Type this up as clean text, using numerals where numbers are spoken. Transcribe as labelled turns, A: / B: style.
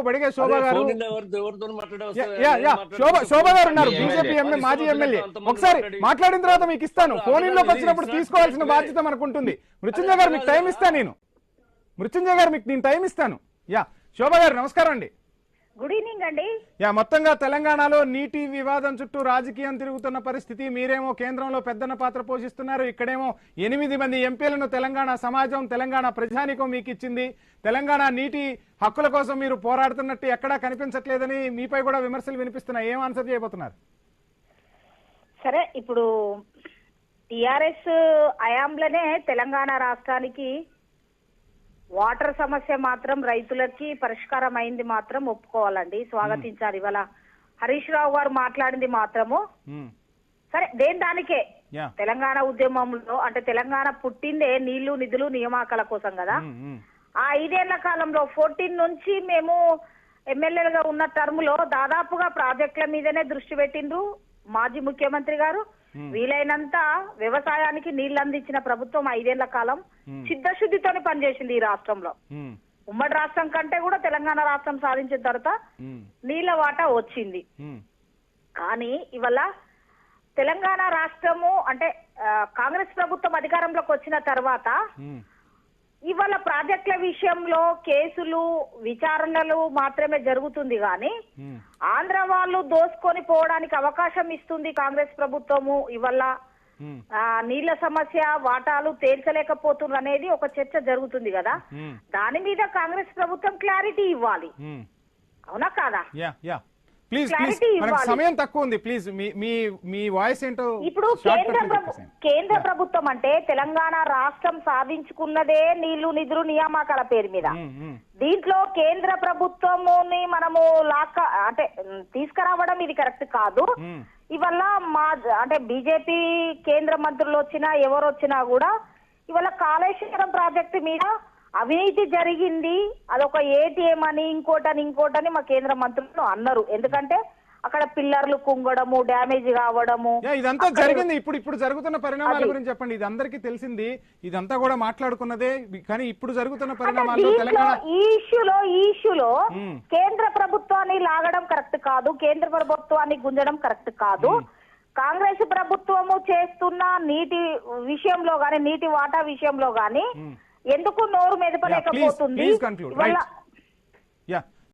A: బడిగే శోభ గారు శోభ గారు ఉన్నారు, బీజేపీ మాజీ ఎమ్మెల్యే. ఒకసారి మాట్లాడిన తర్వాత మీకు ఇస్తాను. ఫోన్ ఇన్ లోకి వచ్చినప్పుడు తీసుకోవాల్సిన బాధ్యత మనకు ఉంటుంది. మృత్యుంజయ గారు మీకు టైం ఇస్తాను నేను. మృత్యుంజయ గారు మీకు నేను టైం ఇస్తాను. శోభ గారు నమస్కారం అండి.
B: గుడ్ ఈవినింగ్ అండి.
A: మొత్తంగా తెలంగాణలో నీటి వివాదం చుట్టూ రాజకీయం తిరుగుతున్న పరిస్థితి. మీరేమో కేంద్రంలో పెద్దన్న పాత్ర పోషిస్తున్నారు. ఇక్కడేమో 8 మంది ఎంపీలను తెలంగాణ సమాజం, తెలంగాణ ప్రజానీకం మీకు ఇచ్చింది. తెలంగాణ నీటి హక్కుల కోసం మీరు పోరాడుతున్నట్టు ఎక్కడా కనిపించట్లేదని మీపై కూడా విమర్శలు వినిపిస్తున్నాయి. ఏం ఆన్సర్ చేయబోతున్నారు?
B: సరే, ఇప్పుడు టిఆర్ఎస్ హయాంలోనే తెలంగాణ రాష్ట్రానికి వాటర్ సమస్య మాత్రం రైతులకి పరిష్కారం అయింది మాత్రం ఒప్పుకోవాలండి, స్వాగతించారు. ఇవాళ హరీష్ రావు గారు మాట్లాడింది మాత్రము సరే దానికే తెలంగాణ ఉద్యమంలో అంటే తెలంగాణ పుట్టిందే నీళ్లు నిధులు నియామకాల కోసం కదా. ఆ 5 ఏళ్ల కాలంలో 14 నుంచి మేము ఎమ్మెల్యేలుగా ఉన్న టర్మ్ లో దాదాపుగా ప్రాజెక్టుల మీదనే దృష్టి పెట్టిండ్రు మాజీ ముఖ్యమంత్రి గారు. వీలైనంత వ్యవసాయానికి నీళ్లు అందించిన ప్రభుత్వం 5 ఏళ్ల కాలం చిత్తశుద్ధితోనే పనిచేసింది ఈ రాష్ట్రంలో. ఉమ్మడి రాష్ట్రం కంటే కూడా తెలంగాణ రాష్ట్రం సాధించిన తర్వాత నీళ్ల వాటా వచ్చింది. కానీ ఇవాళ తెలంగాణ రాష్ట్రము అంటే కాంగ్రెస్ ప్రభుత్వం అధికారంలోకి వచ్చిన తర్వాత ఇవాళ ప్రాజెక్టుల విషయంలో కేసులు విచారణలు మాత్రమే జరుగుతుంది కానీ ఆంధ్ర వాళ్ళు దోసుకొని పోవడానికి అవకాశం ఇస్తుంది కాంగ్రెస్ ప్రభుత్వము. ఇవాళ నీళ్ల సమస్య వాటాలు తేల్చలేకపోతున్నారు అనేది ఒక చర్చ జరుగుతుంది కదా. దాని మీద కాంగ్రెస్ ప్రభుత్వం క్లారిటీ ఇవ్వాలి, అవునా కాదా?
A: ప్లీజ్ సమయం తక్కువ ఉంది, ప్లీజ్ మీ వాయిస్ ఏంటో.
B: ఇప్పుడు కేంద్ర ప్రభుత్వం అంటే తెలంగాణ రాష్ట్రం సాధించుకున్నదే నీళ్లు నిధులు నియామకాల పేరు మీద. దీంట్లో కేంద్ర ప్రభుత్వముని మనము అంటే తీసుకురావడం ఇది కరెక్ట్ కాదు. ఇవల్ల అంటే బీజేపీ కేంద్ర మంత్రులు వచ్చినా ఎవరు వచ్చినా కూడా ఇవాళ కాళేశ్వరం ప్రాజెక్టు మీద అవినీతి జరిగింది, అదొక ఏటీఎం అని ఇంకోటని మా కేంద్ర మంత్రులు అన్నారు. ఎందుకంటే అక్కడ పిల్లర్లు కుంగడము, డ్యామేజ్ కావడము
A: ఇదంతా జరిగింది. ఇప్పుడు జరుగుతున్న పరిణామాల గురించి చెప్పండి. ఇది అందరికీ తెలిసింది, ఇదంతా కూడా మాట్లాడుకున్నదే. కానీ ఇప్పుడు జరుగుతున్న పరిణామాల్లో తెలంగాణ
B: ఈ ఇష్యూలో కేంద్ర ప్రభుత్వాన్ని లాగడం కరెక్ట్ కాదు, కేంద్ర ప్రభుత్వాన్ని గుంజడం కరెక్ట్ కాదు. కాంగ్రెస్ ప్రభుత్వము చేస్తున్న నీటి విషయంలో గాని నీటి వాటా విషయంలో గాని ఎందుకు నోరు మెదపలేకపోతుంది?